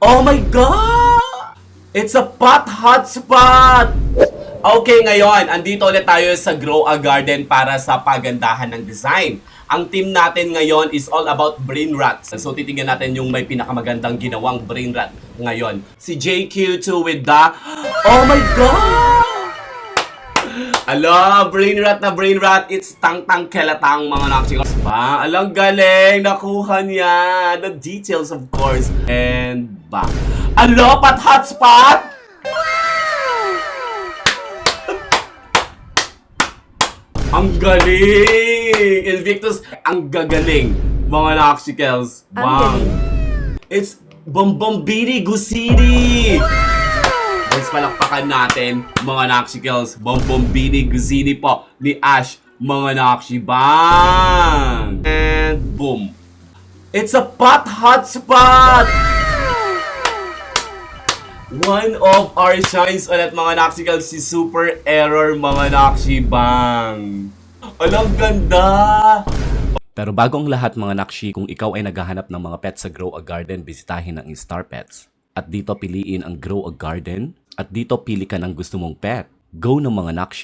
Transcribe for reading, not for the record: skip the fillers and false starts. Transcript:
Oh my God! It's a pot hotspot! Okay, ngayon, andito ulit tayo sa Grow a Garden para sa pagandahan ng design. Ang team natin ngayon is all about brain rats. So, titingnan natin yung may pinakamagandang ginawang brain rat ngayon. Si JQ2 with the... Oh my God! Ala, brain rat, it's tang-tang kelatang mga nakchikos ba? Alang galing, nakuha niya. The details of course. And back. Ala, pat hotspot! Ang galing! Invictus, ang gagaling. Mga nakchikos. Wow. It's Bombombiri Gusidi! Guys, palakpakan natin, mga nakshikels. Bombombini Guzini po ni Ash, mga nakshibang. And boom. It's a pot hotspot! One of our shines ulit, mga nakshikels, si Super Error, mga nakshibang. Alam, ganda! Pero bago ang lahat mga nakshi, kung ikaw ay naghahanap ng mga pets sa Grow a Garden, bisitahin ang Star Pets. At dito piliin ang Grow a Garden. At dito pili ka ng gusto mong pet. Go ng mga nakshi!